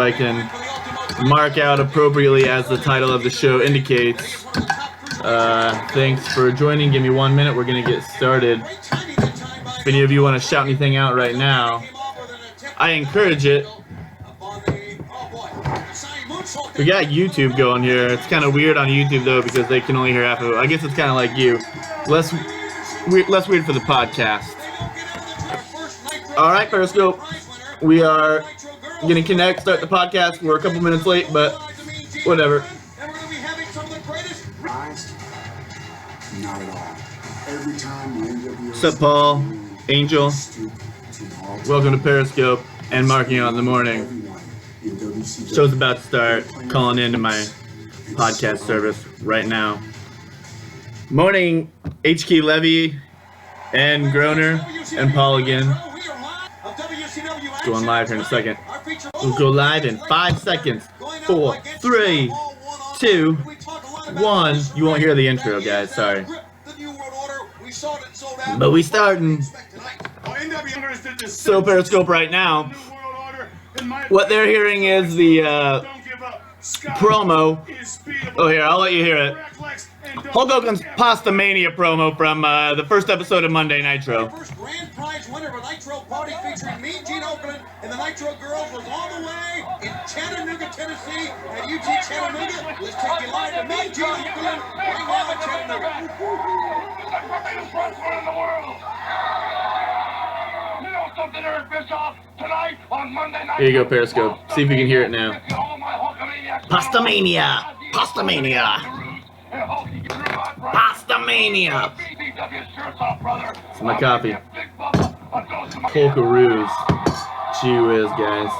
so I can mark out appropriately as the title of the show indicates. Thanks for joining. Give me 1 minute. We're going to get started. If any of you want to shout anything out right now, I encourage it. We got YouTube going here. It's kind of weird on YouTube though because they can only hear half of it. I guess it's kind of like you. Less weird for the podcast. Alright, Periscope. We are going to connect, start the podcast. We're a couple minutes late, but whatever. Not at all. Every time what's up, Paul? Angel? Welcome to Periscope and Marking Out in the Morning. Show's about to start. Calling into my podcast service right now. Morning, HK Levy and Groner and Paul again. Going live here in a second. We'll go live in 5 seconds. 4, 3, 2, 1. You won't hear the intro, guys. Sorry. But we starting. So Periscope right now. What they're hearing is the promo. Oh, here, I'll let you hear it. Hulk Hogan's Pasta Mania promo from the first episode of Monday Nitro. The first grand prize winner of a Nitro party featuring Mean Gene Oakland and the Nitro Girls was all the way in Chattanooga, Tennessee at UT Chattanooga. Let's take you live to Mean Gene Oakland right now at Chattanooga. The best one in the world. You know something, Eric Bischoff? Tonight on Monday night. Here you go, Periscope. See if you can hear it now. Pasta Mania! Pasta Mania! Pasta Mania! It's my coffee. Polkaroos. Gee whiz, guys.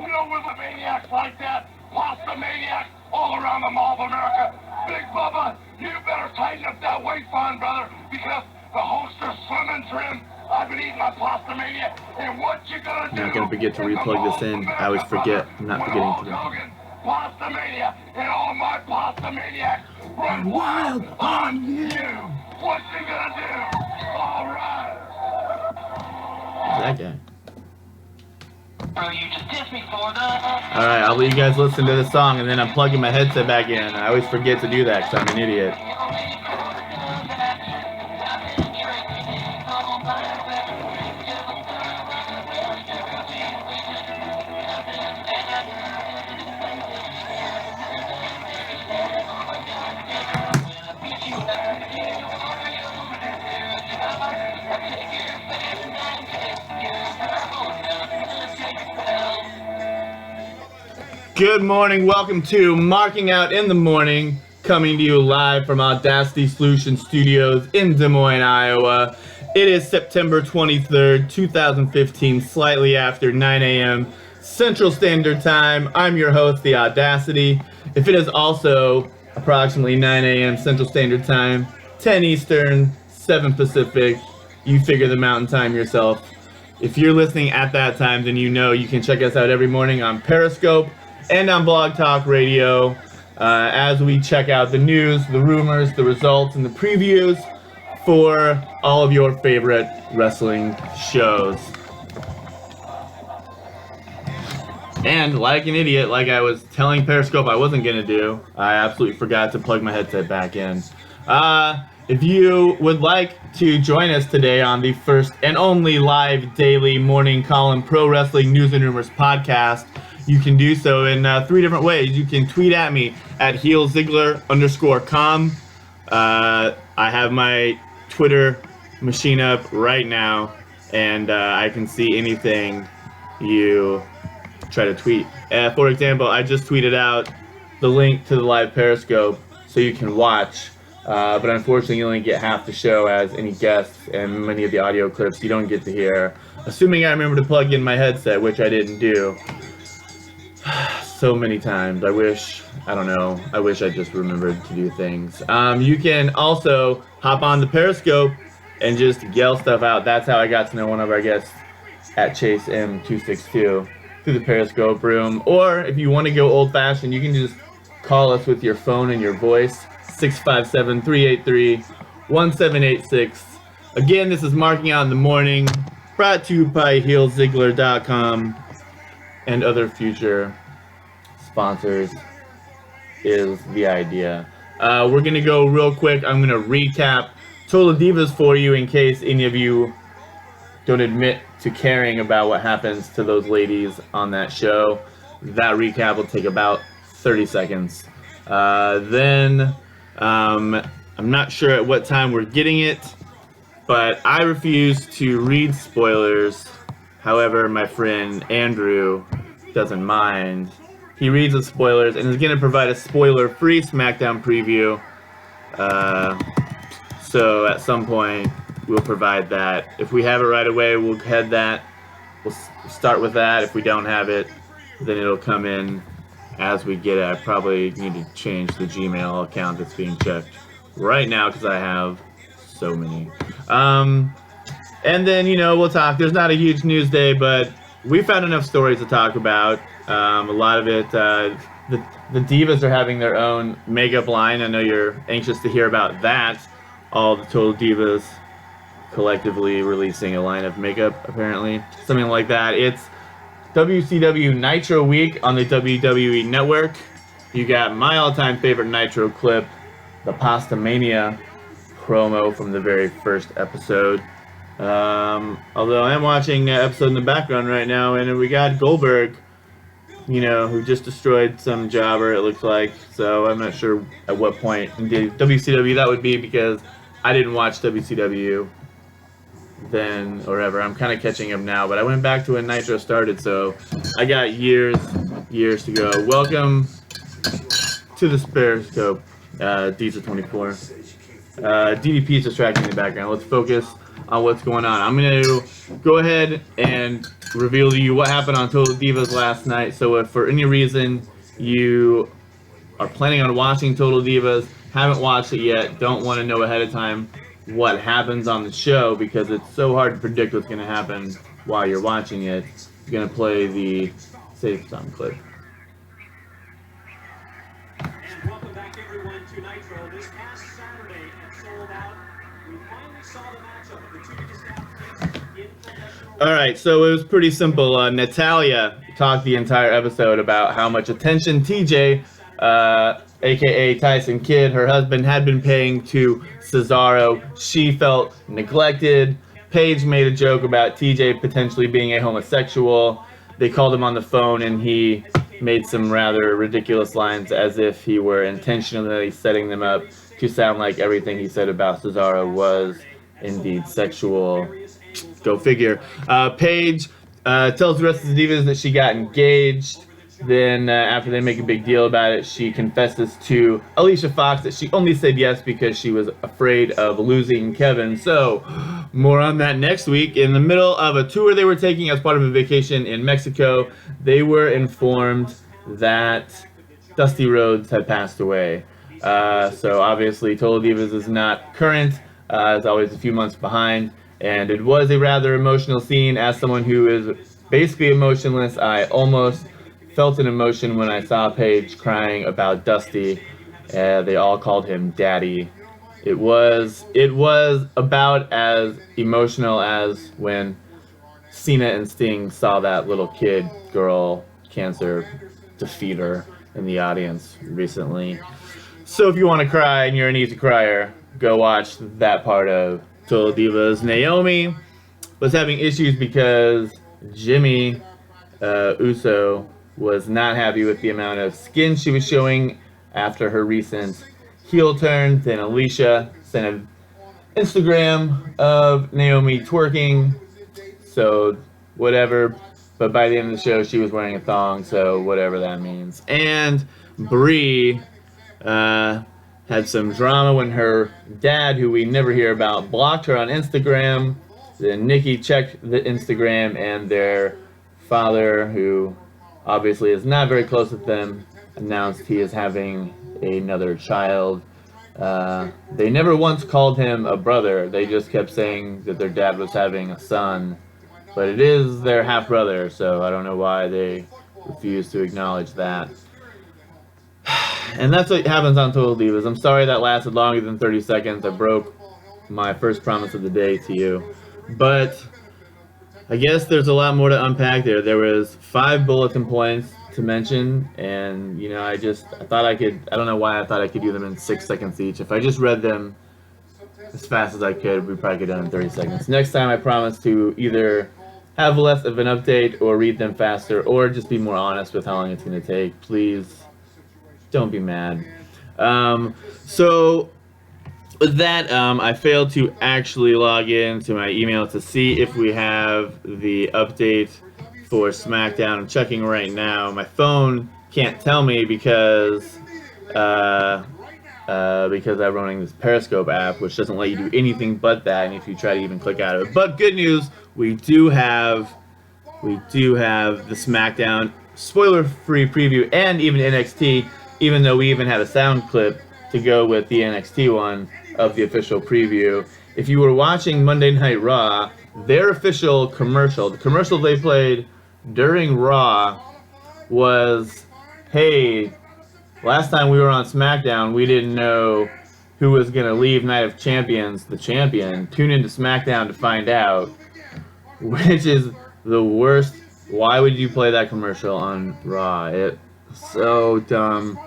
You know, with the maniacs like that, Pasta Maniacs all around the Mall of America. Big Bubba, you better tighten up that waistline, brother, because the holster's slim and trim. I've been eating my Pasta Mania, and what you gonna do? I'm not gonna forget to replug this in. I always forget. I'm not forgetting to do. Pasta Mania and all my Pasta Maniacs run wild on you. What you gonna do? All right. Who's that guy? Bro, you just dissed me for that. All right, I'll let you guys listen to the song, and then I'm plugging my headset back in. I always forget to do that because I'm an idiot. Good morning, welcome to Marking Out in the Morning, coming to you live from Audacity Solution Studios in Des Moines, Iowa. It is September 23rd, 2015, slightly after 9 a.m. Central Standard Time. I'm your host, the Audacity. If it is also approximately 9 a.m. Central Standard Time, 10 Eastern, 7 Pacific, you figure the mountain time yourself. If you're listening at that time, then you know you can check us out every morning on Periscope and on Blog Talk Radio as we check out the news, the rumors, the results, and the previews for all of your favorite wrestling shows. And like an idiot, like I was telling Periscope I wasn't going to do, I absolutely forgot to plug my headset back in. If you would like to join us today on the first and only live daily morning call-in pro wrestling news and rumors podcast, you can do so in 3 different ways. You can tweet at me at HEELZiggler_com. I have my Twitter machine up right now, and I can see anything you try to tweet. For example, I just tweeted out the link to the live Periscope so you can watch. But unfortunately, you only get half the show as any guests, and many of the audio clips you don't get to hear. Assuming I remember to plug in my headset, which I didn't do. So many times. I wish I just remembered to do things. You can also hop on the Periscope and just yell stuff out. That's how I got to know one of our guests at Chase M262 through the Periscope room. Or if you want to go old-fashioned, you can just call us with your phone and your voice. 657-383-1786. Again, this is Marking Out in the Morning, brought to you by HEELZiggler.com and other future sponsors is the idea. We're going to go real quick. I'm going to recap Total Divas for you in case any of you don't admit to caring about what happens to those ladies on that show. That recap will take about 30 seconds. Then, I'm not sure at what time we're getting it, but I refuse to read spoilers. However, my friend Andrew doesn't mind. He reads the spoilers and is going to provide a spoiler-free SmackDown preview. So at some point, we'll provide that. If we have it right away, we'll head that. We'll start with that. If we don't have it, then it'll come in as we get it. I probably need to change the Gmail account that's being checked right now because I have so many. And then, we'll talk. There's not a huge news day, but we found enough stories to talk about. A lot of it, the Divas are having their own makeup line. I know you're anxious to hear about that. All the Total Divas collectively releasing a line of makeup, apparently. Something like that. It's WCW Nitro Week on the WWE Network. You got my all-time favorite Nitro clip, the Pasta Mania promo from the very first episode. Although I am watching an episode in the background right now, and we got Goldberg, who just destroyed some jobber, it looks like. So I'm not sure at what point in WCW that would be, because I didn't watch WCW then or ever. I'm kind of catching up now, but I went back to when Nitro started, so I got years to go. Welcome to the Periscope, Diesel24. DDP is distracting in the background. Let's focus on what's going on. I'm going to go ahead and reveal to you what happened on Total Divas last night. So if for any reason you are planning on watching Total Divas, haven't watched it yet, don't want to know ahead of time what happens on the show, because it's so hard to predict what's going to happen while you're watching it, I'm going to play the Save Time clip. Welcome back, everyone, to Nitro. This past Saturday at Sold Out, we finally saw the matchup of the two biggest athletes in professional. All right, so it was pretty simple. Natalia talked the entire episode about how much attention TJ, aka Tyson Kidd, her husband, had been paying to Cesaro. She felt neglected. Paige made a joke about TJ potentially being a homosexual. They called him on the phone and he made some rather ridiculous lines as if he were intentionally setting them up to sound like everything he said about Cesaro was indeed sexual. Go figure. Paige tells the rest of the Divas that she got engaged. Then after they make a big deal about it, she confesses to Alicia Fox that she only said yes because she was afraid of losing Kevin. So more on that next week. In the middle of a tour they were taking as part of a vacation in Mexico, they were informed that Dusty Rhodes had passed away. So obviously Total Divas is not current. It's always a few months behind. And it was a rather emotional scene. As someone who is basically emotionless, I almost felt an emotion when I saw Paige crying about Dusty. They all called him Daddy. It was about as emotional as when Cena and Sting saw that little kid girl cancer defeat her in the audience recently. So if you want to cry and you're an easy crier, go watch that part of Total Divas. Naomi was having issues because Jimmy Uso was not happy with the amount of skin she was showing after her recent heel turn. Then Alicia sent an Instagram of Naomi twerking, so whatever. But by the end of the show, she was wearing a thong, so whatever that means. And Brie had some drama when her dad, who we never hear about, blocked her on Instagram. Then Nikki checked the Instagram, and their father, who obviously is not very close with them, announced he is having another child. They never once called him a brother. They just kept saying that their dad was having a son. But it is their half-brother, so I don't know why they refuse to acknowledge that. And that's what happens on Total Divas. I'm sorry that lasted longer than 30 seconds. I broke my first promise of the day to you. But I guess there's a lot more to unpack there. There was 5 bulletin points. to mention, and I thought I could. I don't know why I thought I could do them in 6 seconds each. If I just read them as fast as I could, we probably get done in 30 seconds. Next time, I promise to either have less of an update or read them faster, or just be more honest with how long it's going to take. Please don't be mad. So with that, I failed to actually log in to my email to see if we have the update for SmackDown. I'm checking right now. My phone can't tell me because I'm running this Periscope app, which doesn't let you do anything but that, and if you try to even click out of it. But good news, we do have the SmackDown spoiler-free preview and even NXT, even though we even had a sound clip to go with the NXT one of the official preview. If you were watching Monday Night Raw, their official commercial, the commercial they played during Raw was, hey, last time we were on SmackDown, we didn't know who was going to leave Night of Champions the champion. Tune into SmackDown to find out, which is the worst. Why would you play that commercial on Raw? It's so dumb.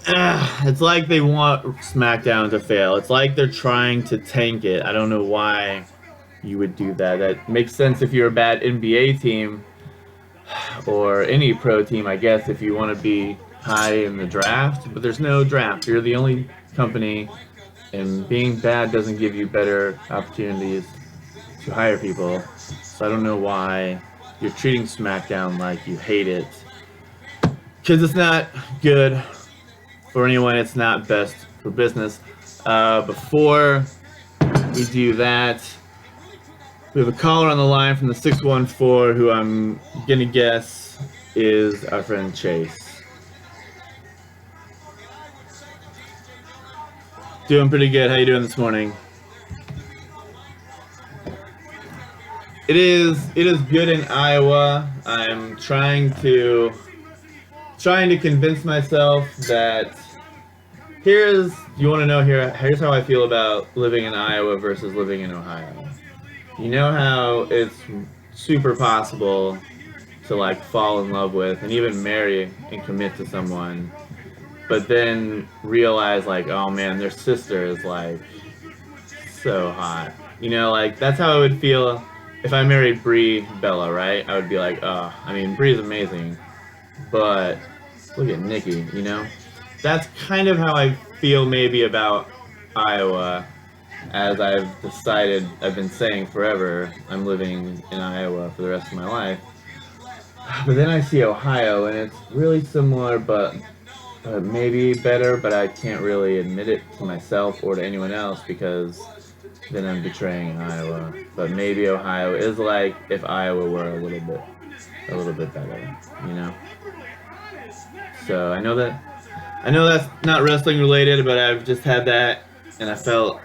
It's like they want SmackDown to fail. It's like they're trying to tank it. I don't know why you would do that. That makes sense if you're a bad NBA team or any pro team, I guess, if you want to be high in the draft. But there's no draft. You're the only company, and being bad doesn't give you better opportunities to hire people. So I don't know why you're treating SmackDown like you hate it. Because it's not good for anyone, it's not best for business. Before we do that, we have a caller on the line from the 614 who I'm gonna guess is our friend Chase. Doing pretty good. How you doing this morning? It is good in Iowa. I'm trying to convince myself that here's how I feel about living in Iowa versus living in Ohio. You know how it's super possible to like fall in love with and even marry and commit to someone, but then realize like, oh man, their sister is like so hot. Like that's how I would feel if I married Brie Bella, right? I would be like, oh, I mean, Brie's amazing, but look at Nikki, That's kind of how I feel maybe about Iowa, as I've been saying forever, I'm living in Iowa for the rest of my life. But then I see Ohio, and it's really similar, but maybe better, but I can't really admit it to myself or to anyone else because then I'm betraying Iowa. But maybe Ohio is like if Iowa were a little bit better, So I know that's not wrestling related, but I've just had that, and I felt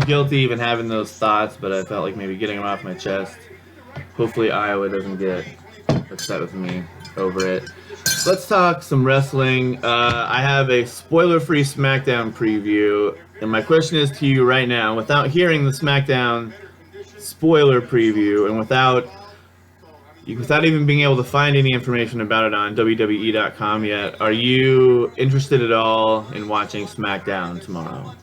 guilty even having those thoughts, but I felt like maybe getting them off my chest. Hopefully Iowa doesn't get upset with me over it. Let's talk some wrestling. I have a spoiler-free SmackDown preview, and my question is to you right now, without hearing the SmackDown spoiler preview, and without even being able to find any information about it on WWE.com yet, are you interested at all in watching SmackDown tomorrow?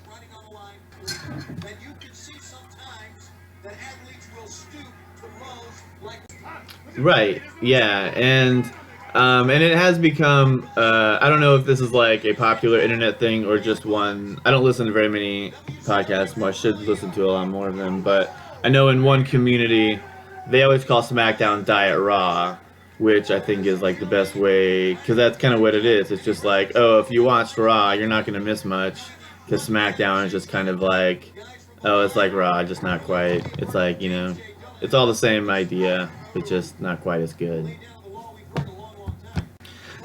Right, yeah, and it has become, I don't know if this is like a popular internet thing or just one. I don't listen to very many podcasts, I should listen to a lot more of them, but I know in one community, they always call SmackDown Diet Raw, which I think is like the best way, because that's kind of what it is. It's just like, oh, if you watched Raw, you're not going to miss much, because SmackDown is just kind of like, oh, it's like Raw, just not quite. It's like, it's all the same idea, but just not quite as good.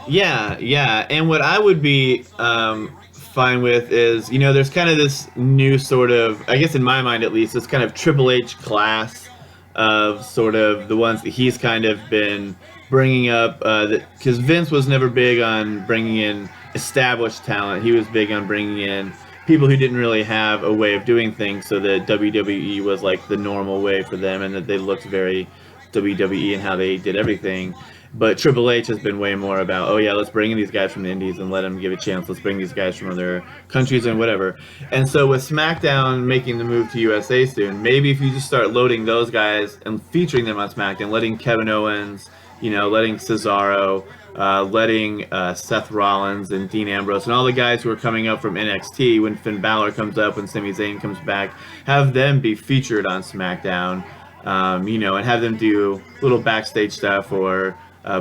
Yeah, and what I would be fine with is, there's kind of this new sort of, I guess in my mind at least, this kind of Triple H class of sort of the ones that he's kind of been bringing up, because Vince was never big on bringing in established talent. He was big on bringing in people who didn't really have a way of doing things, so that WWE was like the normal way for them, and that they looked very WWE in how they did everything. But Triple H has been way more about, oh yeah, let's bring in these guys from the Indies and let them give a chance. Let's bring these guys from other countries and whatever. And so with SmackDown making the move to USA soon, maybe if you just start loading those guys and featuring them on SmackDown, letting Kevin Owens, letting Cesaro, letting Seth Rollins and Dean Ambrose and all the guys who are coming up from NXT when Finn Balor comes up, when Sami Zayn comes back, have them be featured on SmackDown, and have them do little backstage stuff or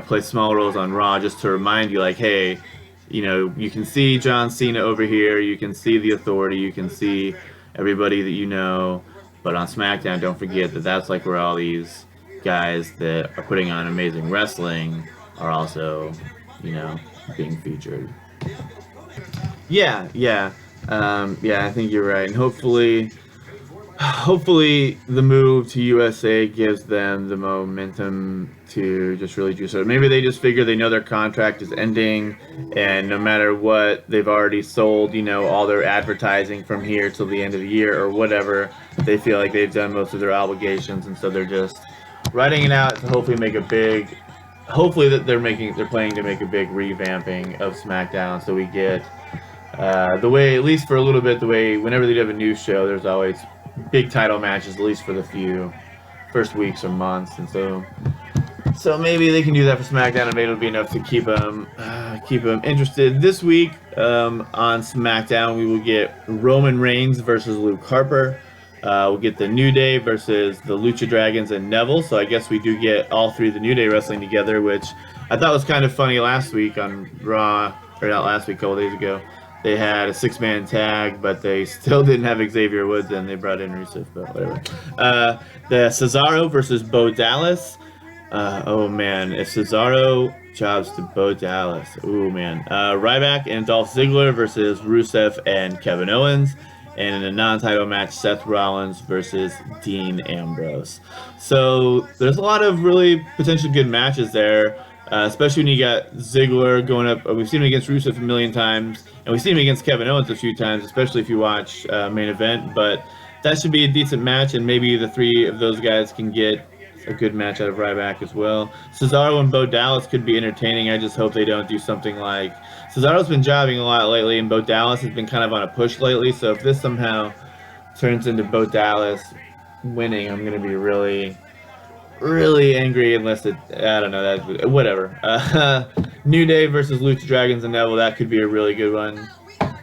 play small roles on Raw just to remind you, like, hey, you can see John Cena over here, you can see the Authority, you can see everybody that you know, but on SmackDown, don't forget that that's like where all these guys that are putting on amazing wrestling are also, being featured. Yeah, I think you're right, and hopefully the move to USA gives them the momentum to just really juice it. Maybe they just figure they know their contract is ending, and no matter what, they've already sold, all their advertising from here till the end of the year or whatever. They feel like they've done most of their obligations, and so they're just writing it out to hopefully make a big. Hopefully that they're planning to make a big revamping of SmackDown, so we get the way, at least for a little bit, the way whenever they have a new show, there's always big title matches, at least for the few first weeks or months, and so maybe they can do that for SmackDown, and maybe it'll be enough to keep them interested. This week on SmackDown, we will get Roman Reigns versus Luke Harper. We'll get the New Day versus the Lucha Dragons and Neville. So I guess we do get all three of the New Day wrestling together, which I thought was kind of funny last week on Raw, or not last week, a couple days ago. They had a 6-man tag, but they still didn't have Xavier Woods, and they brought in Rusev, but whatever. The Cesaro versus Bo Dallas. Oh man, if Cesaro jobs to Bo Dallas, ooh man. Ryback and Dolph Ziggler versus Rusev and Kevin Owens. And in a non-title match, Seth Rollins versus Dean Ambrose. So there's a lot of really potentially good matches there, especially when you got Ziggler going up. We've seen him against Rusev a million times, and we've seen him against Kevin Owens a few times, especially if you watch main event. But that should be a decent match, and maybe the three of those guys can get a good match out of Ryback as well. Cesaro and Bo Dallas could be entertaining. I just hope they don't do something like Cesaro's been jobbing a lot lately, and Bo Dallas has been kind of on a push lately. So if this somehow turns into Bo Dallas winning, I'm going to be really, really angry unless I don't know, whatever. New Day versus Lucha Dragons and Neville, that could be a really good one.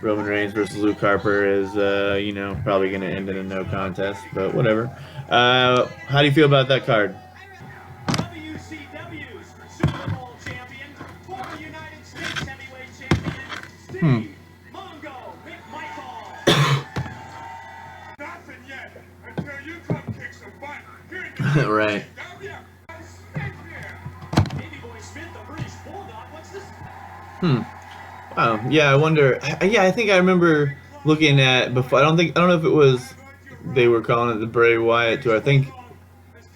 Roman Reigns versus Luke Harper is, probably going to end in a no contest, but whatever. How do you feel about that card? WCW's Super Bowl champion, former United States heavyweight champion, Steve Mongo McMichael. Nothing yet until you come kick some butt. Right. Baby Boy Smith, the British Bulldog. What's this? Oh, yeah, I wonder. Yeah, I think I remember looking at before. I don't know if it was they were calling it the Bray Wyatt tour.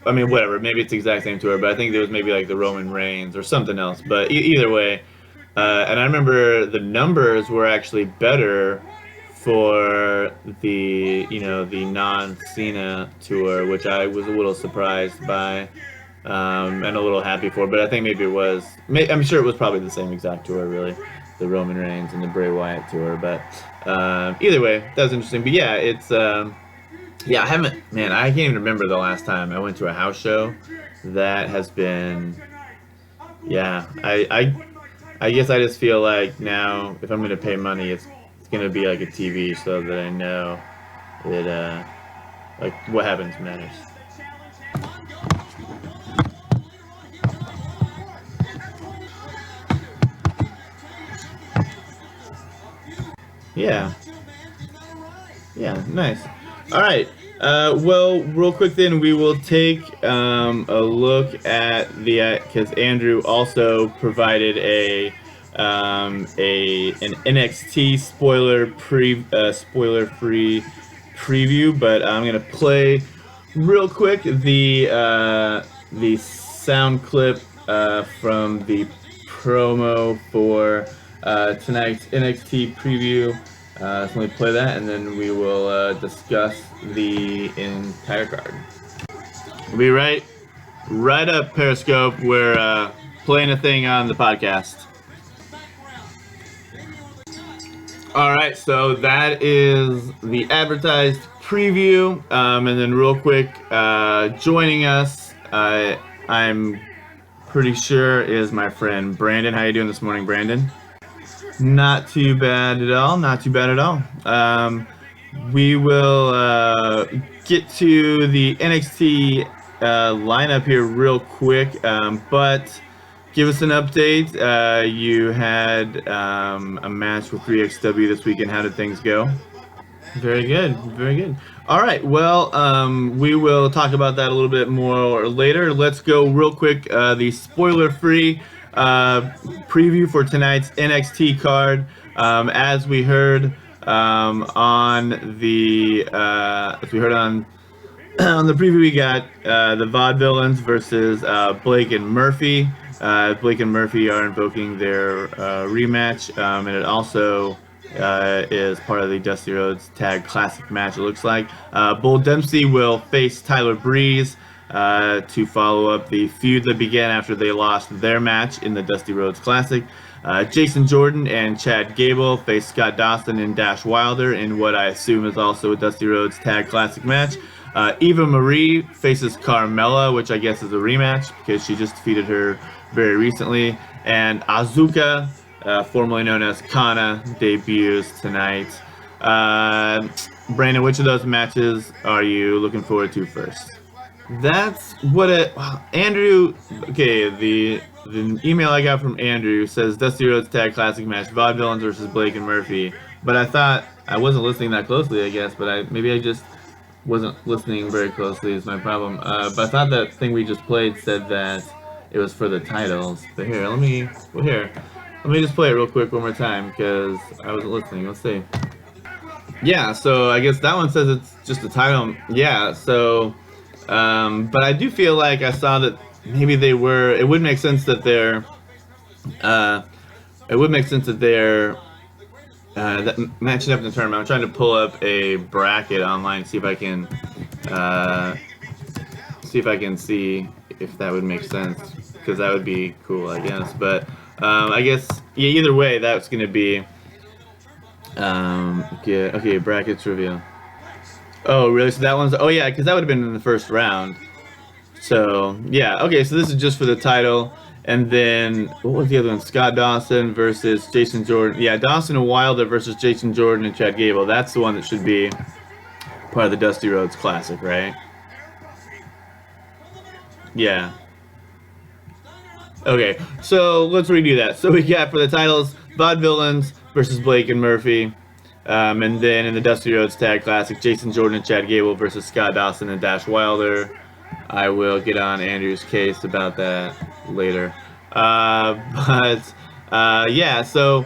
I mean, whatever. Maybe it's the exact same tour, but I think there was maybe like the Roman Reigns or something else. But either way, and I remember the numbers were actually better for the the non-Cena tour, which I was a little surprised by. And a little happy for, but I think maybe it was. I'm sure it was probably the same exact tour, really, the Roman Reigns and the Bray Wyatt tour. But either way, that was interesting. But yeah, it's I haven't. Man, I can't even remember the last time I went to a house show. That has been. Yeah, I guess I just feel like now if I'm gonna pay money, it's gonna be like a TV so that I know that like what happens matters. Yeah, nice. All right. Well, real quick then, we will take a look at because Andrew also provided an NXT spoiler-free preview, but I'm gonna play real quick the sound clip from the promo for tonight's NXT preview. So let me play that, and then we will discuss the entire card. We'll be right up Periscope, where playing a thing on the podcast. All right, so that is the advertised preview, and then real quick, joining us, I'm pretty sure is my friend Brandon. How you doing this morning, Brandon? Not too bad at all. Not too bad at all. We will get to the NXT lineup here real quick, but give us an update. You had a match with 3XW this weekend. How did things go? Very good, very good. All right, well, we will talk about that a little bit more later. Let's go real quick. The spoiler-free preview for tonight's NXT card. As we heard on the on the preview, we got the Vaudevillains versus Blake and Murphy. Blake and Murphy are invoking their rematch, and it also is part of the Dusty Rhodes Tag Classic match, it looks like. Bull Dempsey will face Tyler Breeze to follow up the feud that began after they lost their match in the Dusty Rhodes Classic. Jason Jordan and Chad Gable face Scott Dawson and Dash Wilder in what I assume is also a Dusty Rhodes Tag Classic match. Eva Marie faces Carmella, which I guess is a rematch because she just defeated her very recently. And Azuka, formerly known as Kana, debuts tonight. Brandon, which of those matches are you looking forward to first? That's what Andrew. Okay, the email I got from Andrew says Dusty Rhodes Tag Classic match, Vaudevillains versus Blake and Murphy. But I thought I wasn't listening that closely, I guess. But maybe I just wasn't listening very closely is my problem. But I thought that thing we just played said that it was for the titles. But here, let me just play it real quick one more time because I wasn't listening. Let's see. Yeah, so I guess that one says it's just the title. Yeah, so, but I do feel like I saw that maybe they were. It would make sense that they're. It would make sense that they're. That matching up in the tournament. I'm trying to pull up a bracket online, see if I can see if that would make sense, because that would be cool, I guess. But I guess yeah, either way, that's gonna be okay. Bracket trivia. Oh, really? So that one's yeah, because that would have been in the first round. So yeah, okay. So this is just for the title. And then, what was the other one? Scott Dawson versus Jason Jordan. Yeah, Dawson and Wilder versus Jason Jordan and Chad Gable. That's the one that should be part of the Dusty Rhodes Classic, right? Yeah. Okay, so let's redo that. So we got for the titles, Vaudevillains versus Blake and Murphy. And then in the Dusty Rhodes Tag Classic, Jason Jordan and Chad Gable versus Scott Dawson and Dash Wilder. I will get on Andrew's case about that later. Yeah, so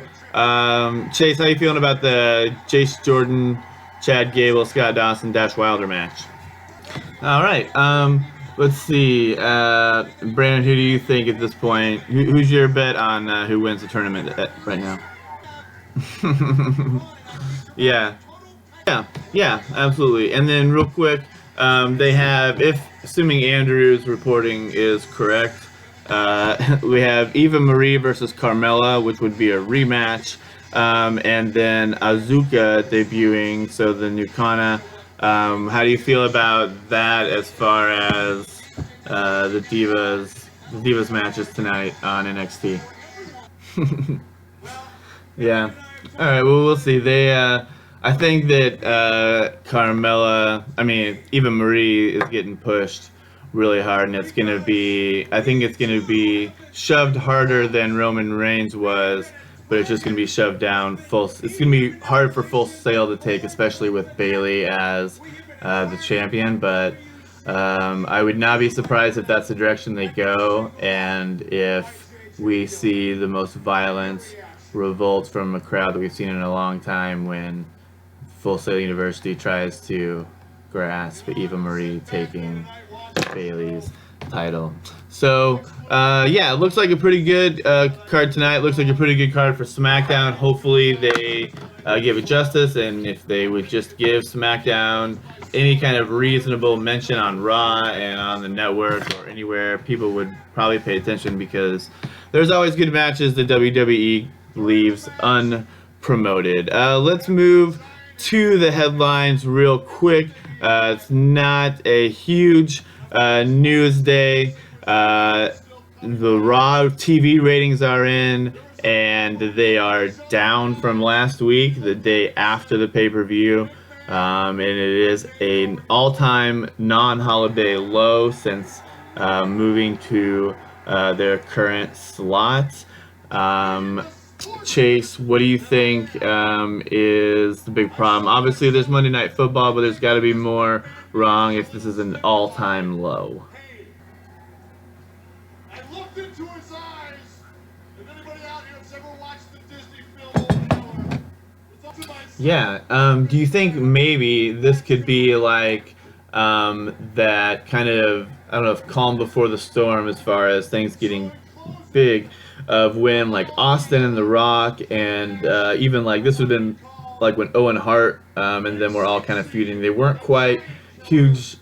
Chase, how you feeling about the Jason Jordan, Chad Gable, Scott Dawson, Dash Wilder match? All right. Let's see. Brandon, who do you think at this point? Who's your bet on who wins the tournament right now? Yeah. Yeah, absolutely. And then real quick, they have, assuming Andrew's reporting is correct, we have Eva Marie versus Carmella, which would be a rematch, and then Azuka debuting, so the new Kana. How do you feel about that as far as the Divas matches tonight on NXT? Yeah. All right. Well, we'll see. I think that Eva Marie is getting pushed really hard, and I think it's gonna be shoved harder than Roman Reigns was, but it's just gonna be shoved down full. It's gonna be hard for Full Sail to take, especially with Bayley as the champion. But I would not be surprised if that's the direction they go, and if we see the most violence revolt from a crowd that we've seen in a long time when Full Sail University tries to grasp Eva Marie taking Bayley's title. So yeah, it looks like a pretty good card tonight. It looks like a pretty good card for SmackDown. Hopefully they give it justice, and if they would just give SmackDown any kind of reasonable mention on Raw and on the network or anywhere, people would probably pay attention, because there's always good matches that WWE leaves unpromoted. Let's move to the headlines real quick. It's not a huge news day. The Raw TV ratings are in, and they are down from last week, the day after the pay-per-view. And it is an all-time non-holiday low since moving to their current slots. Chase, what do you think is the big problem? Obviously, there's Monday Night Football, but there's got to be more wrong if this is an all-time low. I looked into his eyes. If anybody out here has ever watched the Disney film, it's up to my Yeah. Do you think maybe this could be like that kind of, I don't know, if calm before the storm as far as things getting big, of when like Austin and The Rock and even like this would have been like when Owen Hart and them were all kind of feuding. They weren't quite huge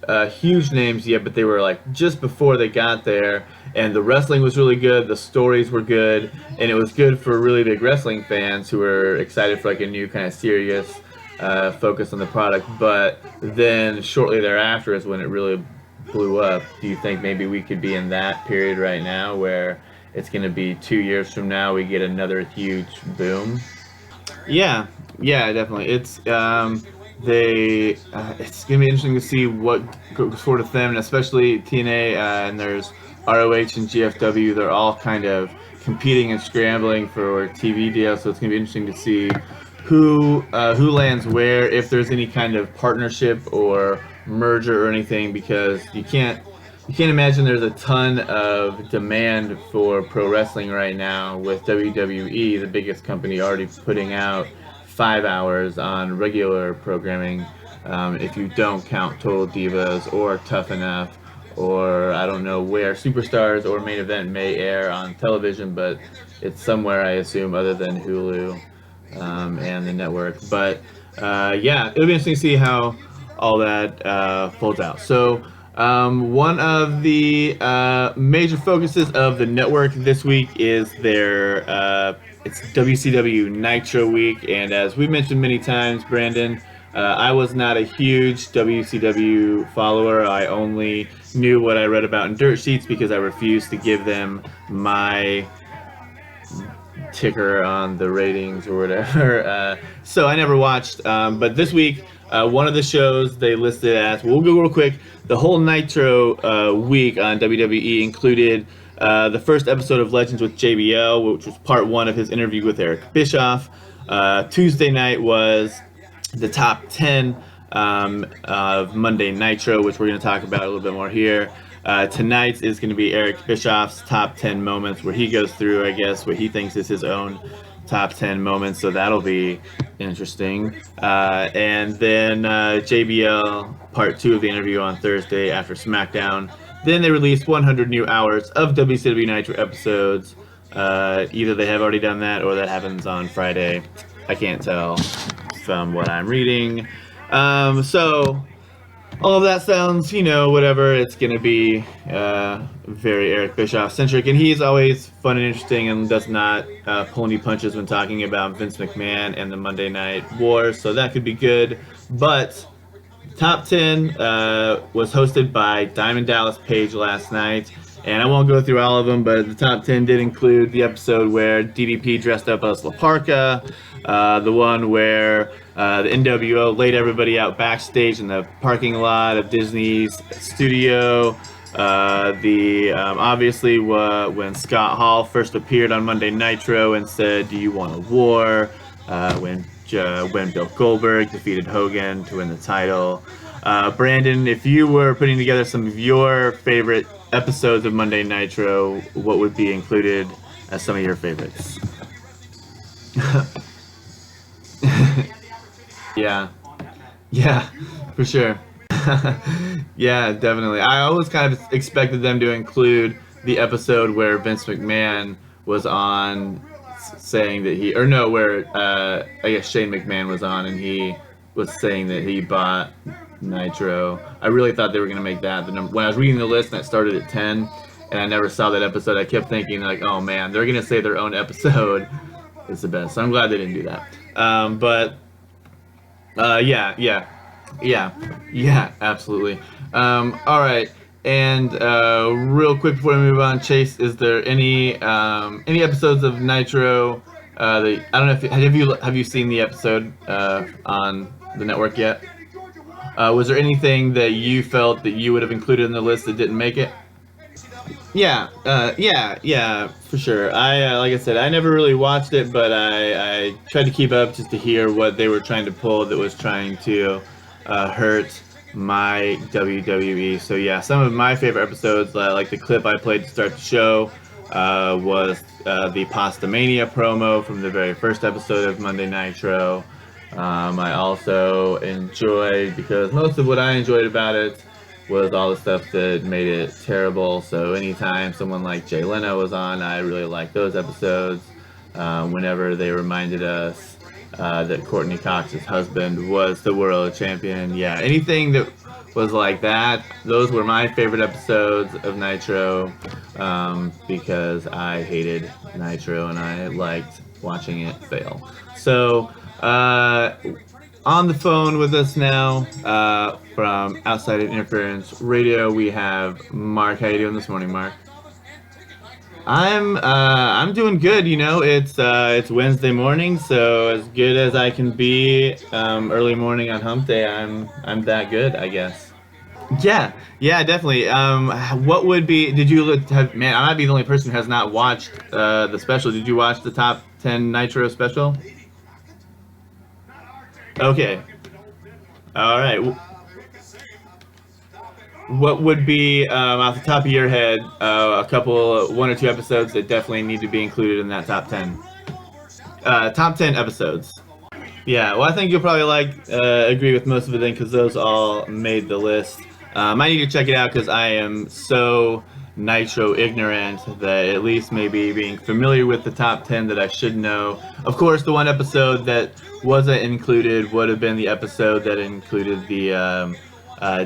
names yet, but they were like just before they got there, and the wrestling was really good, the stories were good, and it was good for really big wrestling fans who were excited for like a new kind of serious focus on the product. But then shortly thereafter is when it really blew up. Do you think maybe we could be in that period right now where it's going to be 2 years from now we get another huge boom? Yeah, definitely. It's it's gonna be interesting to see what goes forward with them, and especially TNA, and there's ROH and GFW. They're all kind of competing and scrambling for TV deals, so it's gonna be interesting to see who lands where, if there's any kind of partnership or merger or anything, because you can't imagine there's a ton of demand for pro wrestling right now, with WWE, the biggest company, already putting out 5 hours on regular programming, if you don't count Total Divas or Tough Enough, or I don't know where Superstars or Main Event may air on television, but it's somewhere, I assume, other than Hulu and the network. But yeah, it'll be interesting to see how all that folds out. So one of the major focuses of the network this week is their it's WCW Nitro Week, and as we mentioned many times, Brandon, I was not a huge WCW follower. I only knew what I read about in dirt sheets because I refused to give them my ticker on the ratings or whatever. So I never watched. But this week, one of the shows they listed as, we'll go real quick, the whole Nitro week on WWE included the first episode of Legends with JBL, which was part 1 of his interview with Eric Bischoff. Tuesday night was the top 10 of Monday Nitro, which we're going to talk about a little bit more here. Tonight is going to be Eric Bischoff's top 10 moments, where he goes through, I guess, what he thinks is his own top 10 moments, so that'll be interesting. And then JBL part 2 of the interview on Thursday after SmackDown. Then they released 100 new hours of WCW Nitro episodes. Either they have already done that or that happens on Friday. I can't tell from what I'm reading. So all of that sounds, whatever. It's going to be very Eric Bischoff centric, and he's always fun and interesting and does not pull any punches when talking about Vince McMahon and the Monday Night Wars, so that could be good. But Top 10 was hosted by Diamond Dallas Page last night, and I won't go through all of them, but the top 10 did include the episode where DDP dressed up as La Parka, the one where the NWO laid everybody out backstage in the parking lot of Disney's studio, obviously when Scott Hall first appeared on Monday Nitro and said, "Do you want a war?" When Bill Goldberg defeated Hogan to win the title. Brandon, if you were putting together some of your favorite episodes of Monday Nitro, what would be included as some of your favorites? Yeah, for sure. Yeah, definitely. I always kind of expected them to include the episode where Vince McMahon was on saying that he, or no, where I guess Shane McMahon was on and he was saying that he bought Nitro. I really thought they were going to make that the number. When I was reading the list and it started at 10 and I never saw that episode, I kept thinking, like, oh man, they're going to say their own episode is the best. So I'm glad they didn't do that. But yeah, yeah, yeah, yeah, absolutely. All right, and real quick before we move on, Chase, is there any episodes of Nitro? That, I don't know if have you seen the episode on the network yet? Was there anything that you felt that you would have included in the list that didn't make it? Yeah, yeah, for sure. Like I said, I never really watched it, but I tried to keep up just to hear what they were trying to pull that was trying to hurt my WWE. So yeah, some of my favorite episodes, like the clip I played to start the show, was the Pasta Mania promo from the very first episode of Monday Nitro. I also enjoyed, because most of what I enjoyed about it was all the stuff that made it terrible. So anytime someone like Jay Leno was on, I really liked those episodes. Whenever they reminded us that Courtney Cox's husband was the world champion, yeah, anything that was like that, those were my favorite episodes of Nitro, because I hated Nitro and I liked watching it fail. So on the phone with us now, from Outside Interference Radio, we have Mark. How you doing this morning, Mark? I'm doing good. You know, it's Wednesday morning, so as good as I can be. Early morning on Hump Day, I'm that good, I guess. Yeah, yeah, definitely. What would be? Did you have? Man, I might be the only person who has not watched the special. Did you watch the top 10 Nitro special? Okay. All right. What would be, off the top of your head, a couple, one or two episodes that definitely need to be included in that top 10? Top 10 episodes. Yeah, well, I think you'll probably agree with most of it then, because those all made the list. I need to check it out because I am so Nitro ignorant that at least maybe being familiar with the top 10 that I should know. Of course, the one episode that wasn't included would have been the episode that included the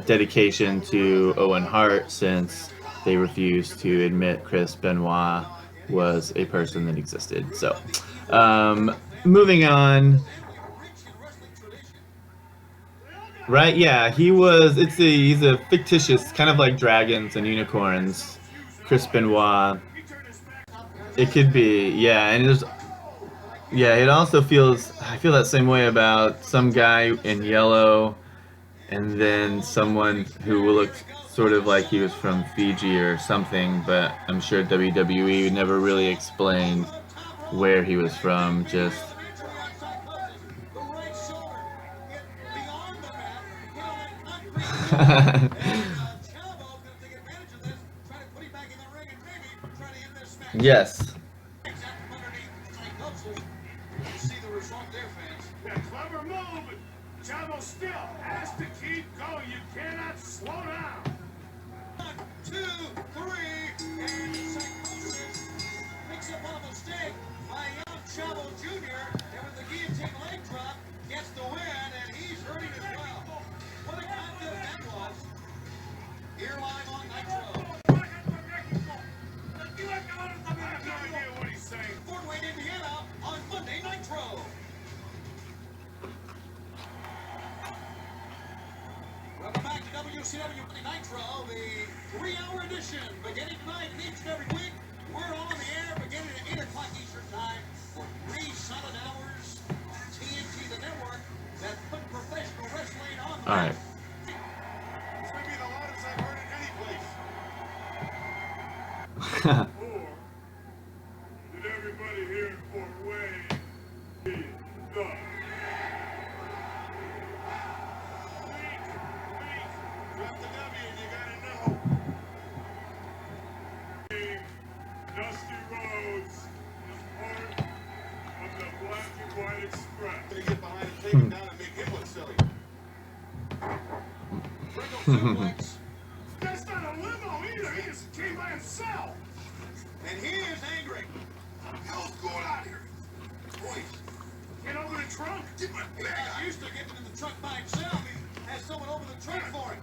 dedication to Owen Hart, since they refused to admit Chris Benoit was a person that existed. So, moving on. Right? Yeah, he's a fictitious, kind of like dragons and unicorns. Chris Benoit. It could be, yeah, and yeah. It also feels. I feel that same way about some guy in yellow, and then someone who looked sort of like he was from Fiji or something. But I'm sure WWE never really explained where he was from. Just. Yes. Clever move, but Chavo still has to keep going. You cannot slow down. 1, 2, 3, and psychosis picks up on a mistake by young Chavo Jr. And with the guillotine leg drop, gets the win, and he's hurting as well. What a contest that was. Here live on Nitro. I have no idea what he's saying. Fort Wayne, Indiana, on Monday Nitro. Welcome back to WCW Nitro, the 3-hour edition, beginning tonight and each and every week. We're on the air beginning at 8 o'clock Eastern Time for 3 solid hours. TNT, the network that put professional wrestling on the All right. This may be the loudest I've heard in any place. Or did everybody here in Fort Wayne be the drop the W and you gotta know. Dusty Rhodes is part of the Black and White Express. Gonna get behind and take him down and make him look silly. Bring him suplex. That's not a limo either. He just came by himself. And he is angry. What the hell's going on here? Boy, get over the trunk. Get my bag. He's used to getting in the truck by himself. He has someone over the trunk for him.